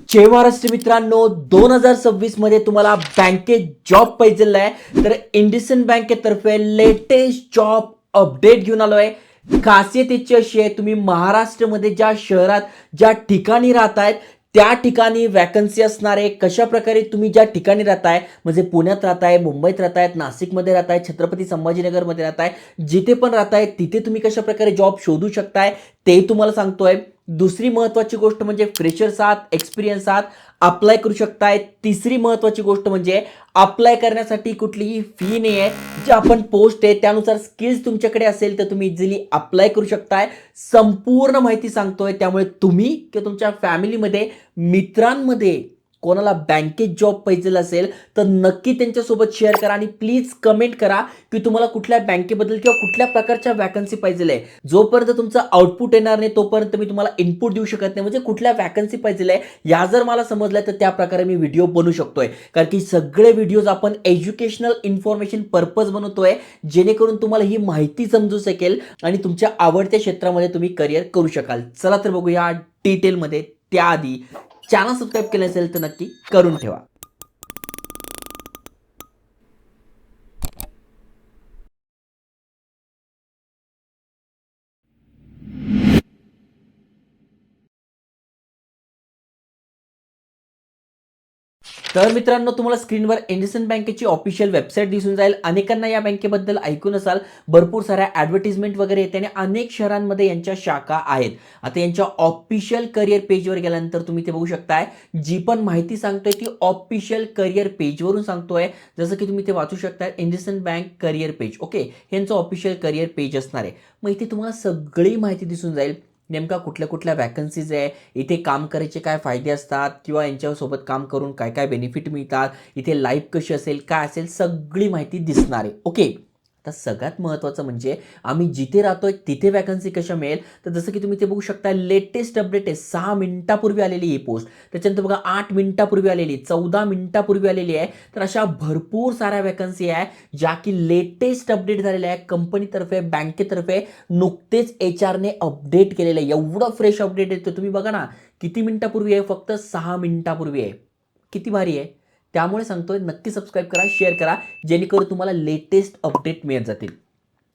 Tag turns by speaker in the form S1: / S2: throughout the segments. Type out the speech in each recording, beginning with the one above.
S1: जय महाराष्ट्र मित्रांनो, 2026 मध्ये तुम्हाला बँकेत जॉब पाहिजे आहे तर इंडसइंड बँकेतर्फे लेटेस्ट जॉब अपडेट घेऊन आलोय. खासियत याची अशी आहे, तुम्ही महाराष्ट्रामध्ये ज्या शहरात ज्या ठिकाणी राहतायत त्या ठिकाणी वॅकन्सी असणार आहे. कशा प्रकारे तुम्ही ज्या ठिकाणी राहताय, म्हणजे पुण्यात राहताय, मुंबईत राहतायत, नाशिकमध्ये राहताय, छत्रपती संभाजीनगरमध्ये राहताय, जिथे पण राहताय तिथे तुम्ही कशा प्रकारे जॉब शोधू शकताय ते तुम्हाला सांगतोय. दुसरी महत्त्वाची गोष्ट म्हणजे फ्रेशर्स आहात, एक्सपिरियन्स आहात, अप्लाय करू शकताय. तिसरी महत्त्वाची गोष्ट म्हणजे अप्लाय करण्यासाठी कुठलीही फी नाही आहे. जे आपण पोस्ट आहे त्यानुसार स्किल्स तुमच्याकडे असेल तर तुम्ही इझिली अप्लाय करू शकताय. संपूर्ण माहिती सांगतोय, त्यामुळे तुम्ही किंवा तुमच्या फॅमिलीमध्ये, मित्रांमध्ये कोणाला बँकेत जॉब पाहिजे असेल तर नक्की त्यांच्यासोबत शेअर करा आणि प्लीज कमेंट करा की तुम्हाला कुठल्या बँकेबद्दल किंवा कुठल्या प्रकारच्या वॅकन्सी पाहिजे आहे. जोपर्यंत तुमचं आउटपुट येणार नाही तोपर्यंत मी तुम्हाला इनपुट देऊ शकत नाही. म्हणजे कुठल्या वॅकन्सी पाहिजे आहे या जर मला समजल्या तर त्या प्रकारे मी व्हिडिओ बनवू शकतोय. कारण की सगळे व्हिडिओज आपण एज्युकेशनल इन्फॉर्मेशन पर्पज बनवतोय, जेणेकरून तुम्हाला ही माहिती समजू शकेल आणि तुमच्या आवडत्या क्षेत्रामध्ये तुम्ही करिअर करू शकाल. चला तर बघूया डिटेलमध्ये. त्याआधी चॅनल सबस्क्राईब केलं असेल तर नक्की करून ठेवा. तर मित्रांनो, तुम्हाला स्क्रीनवर इंडसइंड बँकेची ऑफिशियल वेबसाईट दिसून जाईल. अनेकांना या बँकेबद्दल ऐकून असाल, भरपूर साऱ्या ॲडव्हर्टिजमेंट वगैरे येते आणि अनेक शहरांमध्ये यांच्या शाखा आहेत. आता यांच्या ऑफिशियल करिअर पेजवर गेल्यानंतर तुम्ही ते बघू शकताय. जी पण माहिती सांगतोय ती ऑफिशियल करिअर पेजवरून सांगतोय. जसं की तुम्ही ते वाचू शकता, IndusInd bank career page. Okay, यांचं ऑफिशियल करिअर पेज असणार आहे. मग इथे तुम्हाला सगळी माहिती दिसून जाईल. नेमका कुठल्या कुठल्या वॅकन्सीज आहे, इथे काम करायचे काय फायदे असतात किंवा यांच्यासोबत काम करून काय काय बेनिफिट मिळतात, इथे लाईफ कशी असेल, काय असेल, सगळी माहिती दिसणार आहे. ओके, आता सगळ्यात महत्त्वाचं म्हणजे आम्ही जिथे राहतोय तिथे वॅकन्सी कशा मिळेल. तर जसं की तुम्ही ते बघू शकता, लेटेस्ट अपडेट आहे. 6 मिनिटापूर्वी आलेली ही पोस्ट, त्याच्यानंतर बघा 8 मिनिटापूर्वी आलेली, 14 मिनिटापूर्वी आलेली आहे. तर अशा भरपूर साऱ्या वॅकन्सी आहे ज्या की लेटेस्ट अपडेट झालेल्या आहे कंपनीतर्फे, बँकेतर्फे. नुकतेच HR ने अपडेट केलेलं आहे. एवढं फ्रेश अपडेट येतं, तुम्ही बघा ना, किती मिनिटापूर्वी आहे, फक्त 6 मिनिटापूर्वी आहे. किती भारी आहे. त्यामुळे सांगतोय, नक्की सबस्क्राईब करा, शेअर करा, जेणेकरून तुम्हाला लेटेस्ट अपडेट मिळत जातील.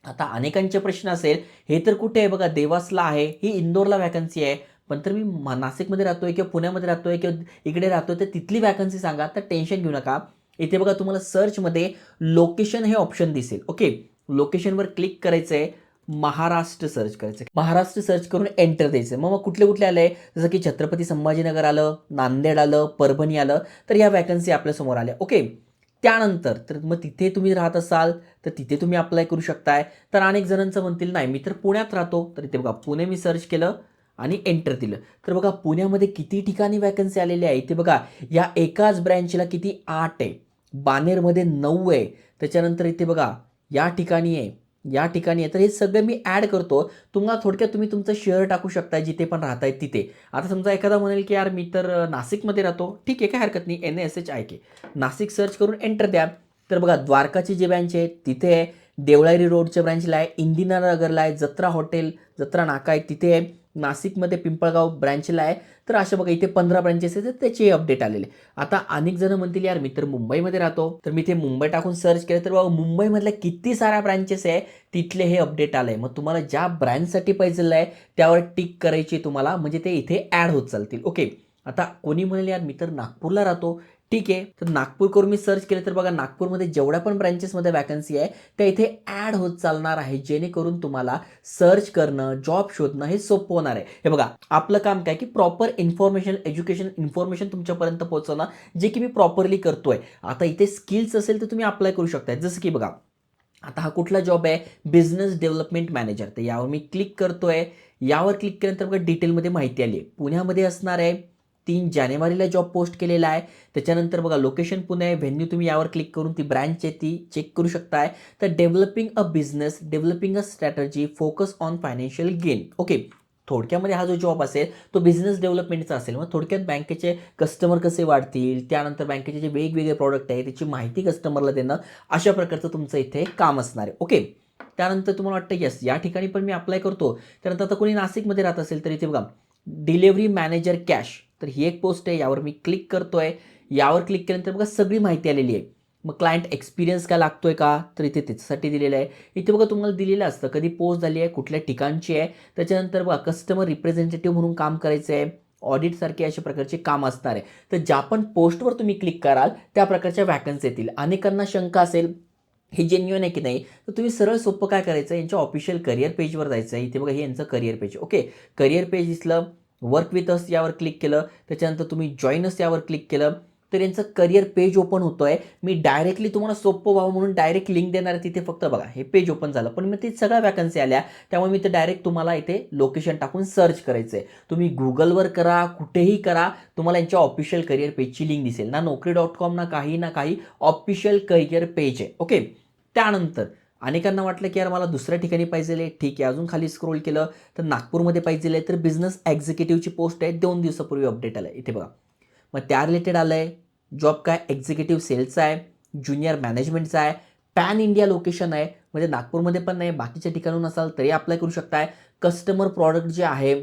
S1: आता अनेकांचे प्रश्न असेल, हे तर कुठे आहे, बघा देवासला आहे, ही इंदोरला वॅकन्सी आहे, पण तर मी नाशिकमध्ये राहतोय किंवा पुण्यामध्ये राहतोय किंवा इकडे राहतोय, तर तिथली वॅकन्सी सांगा. तर टेन्शन घेऊ नका. इथे बघा तुम्हाला सर्चमध्ये लोकेशन हे ऑप्शन दिसेल. ओके, लोकेशनवर क्लिक करायचं आहे, महाराष्ट्र सर्च करायचं. महाराष्ट्र सर्च करून एंटर द्यायचं. मग कुठले कुठले आले, जसं की छत्रपती संभाजीनगर आलं, नांदेड आलं, परभणी आलं. तर या वॅकन्सी आपल्यासमोर आल्या. ओके, त्यानंतर तर मग तिथे तुम्ही राहत असाल तर तिथे तुम्ही अप्लाय करू शकताय. तर अनेक जणांचं म्हणतील नाही मी तर पुण्यात राहतो, तर इथे बघा पुणे मी सर्च केलं आणि एंटर दिलं. तर बघा पुण्यामध्ये किती ठिकाणी वॅकन्सी आलेली आहे. इथे बघा या एकाच ब्रँचला किती 8 आहे, बानेरमध्ये 9 आहे, त्याच्यानंतर इथे बघा या ठिकाणी आहे, या ठिकाणी आहे. तर हे सगळं मी ॲड करतो. तुम्हाला थोडक्यात तुम्ही तुमचं शहर टाकू शकता जिथे पण राहताय तिथे. आता समजा एखादा म्हणेल की यार मी तर नाशिकमध्ये राहतो, ठीक आहे, काय हरकत नाही, NASHIK नाशिक सर्च करून एंटर द्या. तर बघा द्वारकाची जी ब्रँच आहे तिथे आहे, देवळारी रोडच्या ब्रँचला आहे, इंदिरानगरला आहे, जत्रा हॉटेल, जत्रा नाका आहे तिथे आहे, नाशिकमध्ये पिंपळगाव ब्रँचला आहे. तर अशा बघा इथे 15 ब्रँचेस आहेत, त्याचे अपडेट आलेले. आता अनेक जण म्हणतील यार मी तर मुंबईमध्ये राहतो, तर मी ते मुंबई टाकून सर्च केलं तर बाबा मुंबईमधल्या किती साऱ्या ब्रँचेस आहे, तिथले हे अपडेट आलंय. मग तुम्हाला ज्या ब्रँचसाठी पाहिजे आहे त्यावर टिक करायची तुम्हाला, म्हणजे ते इथे ॲड होत चालतील. ओके, आता कोणी म्हणेल यार मी तर नागपूरला राहतो, ठीक आहे, तर नागपूर करून मी सर्च केलं तर बघा नागपूरमध्ये जेवढ्या पण ब्रँचेसमध्ये वॅकन्सी आहे त्या इथे ॲड होत चालणार आहे, जेणेकरून तुम्हाला सर्च करणं, जॉब शोधणं हे सोपं होणार आहे. हे बघा आपलं काम काय की प्रॉपर इन्फॉर्मेशन, एज्युकेशन इन्फॉर्मेशन तुमच्यापर्यंत पोहोचवणं, जे की मी प्रॉपरली करतोय. आता इथे स्किल्स असेल तर तुम्ही अप्लाय करू शकता. जसं की बघा आता हा कुठला जॉब आहे, बिझनेस डेव्हलपमेंट मॅनेजर. तर यावर मी क्लिक करतोय. यावर क्लिक केल्यानंतर बघा डिटेलमध्ये माहिती आली आहे. पुण्यामध्ये असणार आहे, 3 जानेवारीला जॉब पोस्ट केलेला आहे. त्याच्यानंतर बघा लोकेशन पुणे आहे, व्हेन्यू तुम्ही यावर क्लिक करून ती ब्रँच आहे ती चेक करू शकताय. तर developing a business, developing a strategy, focus on financial gain. Okay, थोडक्यामध्ये हा जो जॉब असेल तो बिझनेस डेव्हलपमेंटचा असेल. मग थोडक्यात बँकेचे कस्टमर कसे वाढतील, त्यानंतर बँकेचे जे वेगवेगळे प्रॉडक्ट आहे त्याची माहिती कस्टमरला देणं, अशा प्रकारचं तुमचं इथे काम असणार आहे. ओके, त्यानंतर तुम्हाला वाटतं येस या ठिकाणी पण मी अप्लाय करतो. त्यानंतर आता कोणी नाशिकमध्ये राहत असेल तर इथे बघा डिलिव्हरी मॅनेजर कॅश, तर ही एक पोस्ट आहे, यावर मी क्लिक करतोय. यावर क्लिक केल्यानंतर बघा सगळी माहिती आलेली आहे. मग क्लायंट एक्सपिरियन्स काय लागतोय का, तर इथे त्याच्यासाठी दिलेलं आहे. इथे बघा तुम्हाला दिलेलं असतं कधी पोस्ट झाली आहे, कुठल्या ठिकाणची आहे. त्याच्यानंतर बघा कस्टमर रिप्रेझेंटेटिव्ह म्हणून काम करायचं आहे, ऑडिटसारखे अशा प्रकारचे काम असणार आहे. तर ज्या पण पोस्टवर तुम्ही क्लिक कराल त्या प्रकारच्या वॅकन्सी येतील. अनेकांना शंका असेल हे जेन्युइन आहे की नाही, तर तुम्ही सरळ सोपं काय करायचं, यांच्या ऑफिशियल करिअर पेजवर जायचं आहे. इथे बघा हे यांचं career page. Okay, career page दिसलं, वर्क विथ अस यावर क्लिक केलं, त्याच्यानंतर तुम्ही जॉईन अस यावर क्लिक केलं, तर यांचं करिअर पेज ओपन होतोय. मी डायरेक्टली तुम्हाला सोपं व्हावं म्हणून डायरेक्ट लिंक देणार आहे. तिथे फक्त बघा हे पेज ओपन झालं, पण मग ते सगळ्या वॅकन्सी आल्या, त्यामुळे मी ते डायरेक्ट तुम्हाला इथे लोकेशन टाकून सर्च करायचं आहे. तुम्ही गुगलवर करा, कुठेही करा, तुम्हाला यांच्या ऑफिशियल करिअर पेजची लिंक दिसेल. ना Naukri.com ना काही ऑफिशियल करिअर पेज आहे. ओके, त्यानंतर अनेकांना वाटलं की यार मला दुसऱ्या ठिकाणी पाहिजे, ठीक आहे. अजून खाली स्क्रोल केलं तर नागपूरमध्ये पाहिजे, तर बिझनेस एक्झिक्युटिव्हची पोस्ट आहे, 2 दिवसापूर्वी अपडेट आलं इथे बघा. मग त्या रिलेटेड आलं आहे. जॉब काय एक्झिक्युटिव्ह सेल्सचा आहे, ज्युनियर मॅनेजमेंटचा आहे, पॅन इंडिया लोकेशन आहे, म्हणजे नागपूरमध्ये पण नाही, बाकीच्या ठिकाणून असाल तरी अप्लाय करू शकताय. कस्टमर प्रॉडक्ट जे आहे,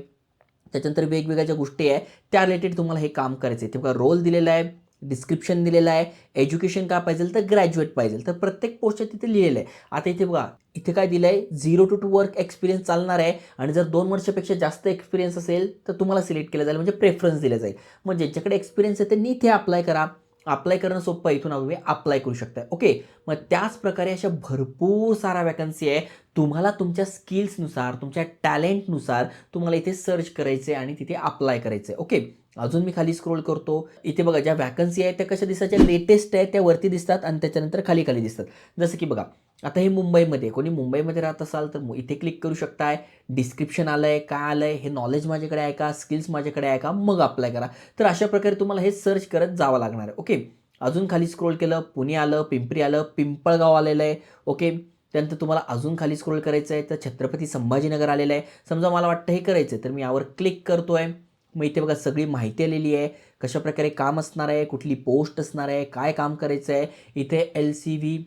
S1: त्याच्यानंतर वेगवेगळ्या ज्या गोष्टी आहे त्या रिलेटेड तुम्हाला हे काम करायचं आहे. ते बघा रोल दिलेला आहे, डिस्क्रिप्शन दिलेलं आहे, एज्युकेशन काय पाहिजे तर ग्रॅज्युएट पाहिजे, तर प्रत्येक पोस्टच्या तिथे लिहिलेलं आहे. आता इथे बघा इथे काय दिलं आहे, 0 to 2 वर्क एक्सपिरियन्स चालणार आहे, आणि जर 2 वर्षापेक्षा जास्त एक्सपिरियन्स असेल तर तुम्हाला सिलेक्ट केलं जाईल, म्हणजे प्रेफरन्स दिलं जाईल. मग ज्यांच्याकडे एक्सपिरियन्स आहे त्यांनी इथे अप्लाय करा. अप्लाय करणं सोपं आहे, इथून तुम्ही अप्लाय करू शकता. ओके, मग त्याच प्रकारे अशा भरपूर साऱ्या वॅकन्सी आहे. तुम्हाला तुमच्या स्किल्सनुसार, तुमच्या टॅलेंटनुसार तुम्हाला इथे सर्च करायचे आणि तिथे अप्लाय करायचे. ओके, अजून मी खाली स्क्रोल करतो. इथे बघा ज्या वॅकन्सी आहेत त्या कशा दिसतात, ज्या लेटेस्ट आहेत त्या वरती दिसतात आणि त्याच्यानंतर खाली खाली दिसतात. जसं की बघा आता हे मुंबईमध्ये, कोणी मुंबईमध्ये राहत असाल तर इथे क्लिक करू शकताय. डिस्क्रिप्शन आलंय, काय आलंय, हे नॉलेज माझ्याकडे आहे का, स्किल्स माझ्याकडे आहे का, मग अप्लाय करा. तर अशा प्रकारे तुम्हाला हे सर्च करत जावं लागणार आहे. ओके, अजून खाली स्क्रोल केलं, पुणे आलं, पिंपरी आलं, पिंपळगाव आलेलं आहे. ओके, त्यानंतर तुम्हाला अजून खाली स्क्रोल करायचं आहे तर छत्रपती संभाजीनगर आलेलं आहे. समजा मला वाटतं हे करायचं आहे तर मी यावर क्लिक करतोय. मग इथे बघा सगळी माहिती आलेली आहे, कशाप्रकारे काम असणार आहे, कुठली पोस्ट असणार आहे, काय काम करायचं आहे. इथे LCV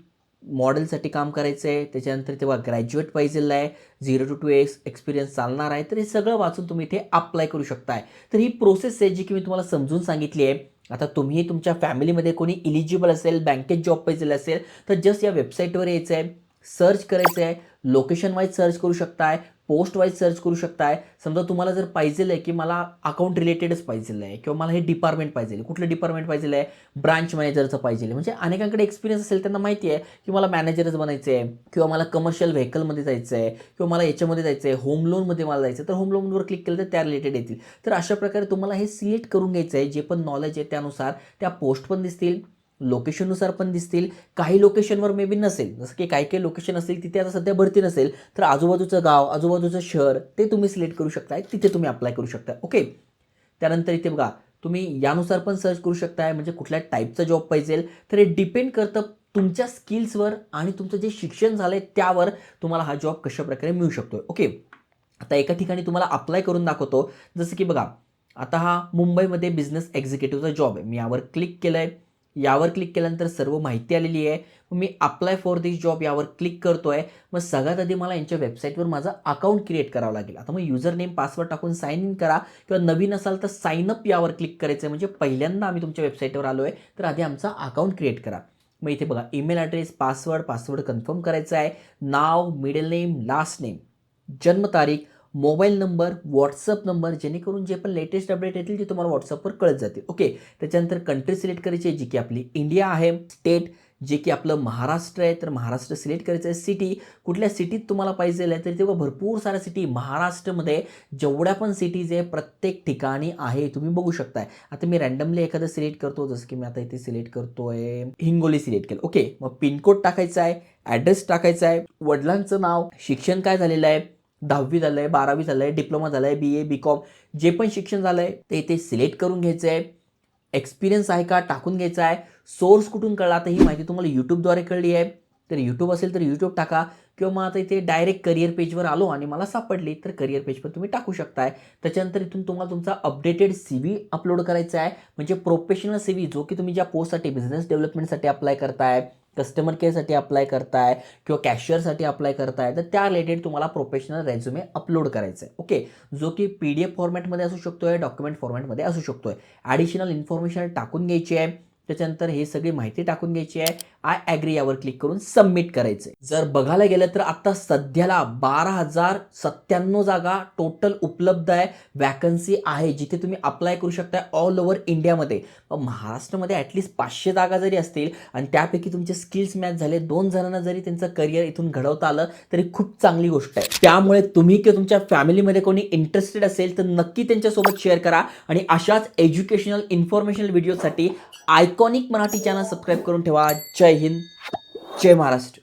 S1: मॉडेलसाठी काम करायचं आहे. त्याच्यानंतर तेव्हा ग्रॅज्युएट पाहिजेलं आहे, 0 to 2 एक्सपिरियन्स चालणार आहे. तर हे सगळं वाचून तुम्ही इथे अप्लाय करू शकताय. तर ही प्रोसेस आहे जी की मी तुम्हाला समजून सांगितली आहे. आता तुम्ही तुमच्या फॅमिलीमध्ये कोणी इलिजिबल असेल, बँकेत जॉब पाहिजे असेल तर जस्ट या वेबसाईटवर यायचं आहे, सर्च करायचं आहे, लोकेशन वाईज सर्च करू शकताय, पोस्ट वाईज सर्च करू शकताय. समजा तुम्हाला जर पाहिजे आहे की मला अकाउंट रिलेटेडच पाहिजे आहे, किंवा मला हे डिपार्टमेंट पाहिजे, कुठलं डिपार्टमेंट पाहिजे आहे, ब्रांच मॅनेजरचं पाहिजे, म्हणजे अनेकांकडे एक्सपिरियन्स असेल त्यांना माहिती आहे की मला मॅनेजरच बनायचं आहे, किंवा मला कमर्शियल व्हेकलमध्ये जायचं आहे, किंवा मला याच्यामध्ये जायचं आहे, होम लोनमध्ये मला जायचं आहे, तर होम लोनवर क्लिक केलं तर त्या रिलेटेड येतील. तर अशा प्रकारे तुम्हाला हे सिलेक्ट करून घ्यायचं आहे. जे पण नॉलेज आहे त्यानुसार त्या पोस्ट पण दिसतील, लोकेशननुसार पण दिसतील. काही लोकेशनवर मे बी नसेल, जसं की काही काही लोकेशन असेल तिथे आता सध्या भरती नसेल, तर आजूबाजूचं गाव, आजूबाजूचं शहर ते तुम्ही सिलेक्ट करू शकताय, तिथे तुम्ही अप्लाय करू शकता. ओके, त्यानंतर इथे बघा तुम्ही यानुसार पण सर्च करू शकताय, म्हणजे कुठल्या टाईपचा जॉब पाहिजे. तर हे डिपेंड करतं तुमच्या स्किल्सवर आणि तुमचं जे शिक्षण झालंय त्यावर तुम्हाला हा जॉब कशा प्रकारे मिळू शकतो. ओके, आता एका ठिकाणी तुम्हाला अप्लाय करून दाखवतो. जसं की बघा आता हा मुंबईमध्ये बिझनेस एक्झिक्युटिव्हचा जॉब आहे. मी यावर क्लिक केलंय. यावर क्लिक केल्यानंतर सर्व माहिती आलेली आहे. मग मी अप्लाय फॉर दिस जॉब यावर क्लिक करतोय. मग सगळ्यात आधी मला यांच्या वेबसाईटवर माझं अकाउंट क्रिएट करावं लागेल. आता मग युजर नेम पासवर्ड टाकून साइन इन करा, किंवा नवीन असाल तर साइन अप यावर क्लिक करायचं आहे. म्हणजे पहिल्यांदा आम्ही तुमच्या वेबसाईटवर आलोय तर आधी आमचा अकाउंट क्रिएट करा. मग इथे बघा ईमेल ॲड्रेस, पासवर्ड कन्फर्म करायचा आहे, नाव, मिडल नेम, लास्ट नेम, जन्मतारीख, मोबाईल नंबर, व्हॉट्सअप नंबर, जेणेकरून जे पण लेटेस्ट अपडेट येतील ते तुम्हाला व्हॉट्सअपवर कळत जातील. ओके, त्याच्यानंतर कंट्री सिलेक्ट करायची आहे जी की आपली इंडिया आहे. स्टेट जे की आपलं महाराष्ट्र आहे तर महाराष्ट्र सिलेक्ट करायचं आहे. सिटी कुठल्या सिटीत तुम्हाला पाहिजे आहे तर तेव्हा भरपूर साऱ्या सिटी महाराष्ट्रामध्ये जेवढ्या पण सिटीज आहे प्रत्येक ठिकाणी आहे, तुम्ही बघू शकताय. आता मी रँडमली एखादं सिलेक्ट करतो, जसं की मी आता इथे सिलेक्ट करतोय हिंगोली सिलेक्ट केलं. ओके, मग पिनकोड टाकायचा आहे, ॲड्रेस टाकायचा आहे, वडिलांचं नाव, शिक्षण काय झालेलं आहे, 10वी झालं आहे, 12वी झालं आहे, डिप्लोमा झालं आहे, BA BCom जे पण शिक्षण झालं आहे ते इथे सिलेक्ट करून घ्यायचं आहे. एक्सपिरियन्स आहे का टाकून घ्यायचा आहे. सोर्स कुठून कळला, आता ही माहिती तुम्हाला यूट्यूबद्वारे कळली आहे तर यूट्यूब असेल तर यूट्यूब टाका, किंवा मग आता इथे डायरेक्ट करिअर पेजवर आलो आणि मला सापडली तर करिअर पेजवर तुम्ही टाकू शकताय. त्याच्यानंतर इथून तुम्हाला तुमचा अपडेटेड CV अपलोड करायचा आहे, म्हणजे प्रोफेशनल CV जो की तुम्ही ज्या पोस्टसाठी बिझनेस डेव्हलपमेंटसाठी अप्लाय करताय कस्टमर केअरसाठी अप्लाय करताय किंवा कॅशियरसाठी अप्लाय करताय, तर त्या रिलेटेड तुम्हाला प्रोफेशनल रेझ्युमे अपलोड करायचा आहे. ओके, जो की PDF फॉर्मॅटमध्ये असू शकतोय, डॉक्युमेंट फॉर्मॅटमध्ये असू शकतोय. ॲडिशनल इन्फॉर्मेशन टाकून घ्यायची आहे. त्याच्यानंतर हे सगळी माहिती टाकून घ्यायची आहे. आय ॲग्री यावर क्लिक करून सबमिट करायचं आहे. जर बघायला गेलं तर आता सध्याला 12,097 जागा टोटल उपलब्ध आहे, वॅकन्सी आहे, जिथे तुम्ही अप्लाय करू शकता ऑल ओव्हर इंडियामध्ये. महाराष्ट्रामध्ये ॲटलिस्ट 500 जागा जरी असतील आणि त्यापैकी तुमचे स्किल्स मॅच झाले, 2 जणांना जरी त्यांचं करिअर इथून घडवता आलं तरी खूप चांगली गोष्ट आहे. त्यामुळे तुम्ही किंवा तुमच्या फॅमिलीमध्ये कोणी इंटरेस्टेड असेल तर नक्की त्यांच्यासोबत शेअर करा आणि अशाच एज्युकेशनल इन्फॉर्मेशनल व्हिडिओसाठी आयकॉनिक मराठी चॅनल सबस्क्राईब करून ठेवा. जय हिंद, जय महाराष्ट्र.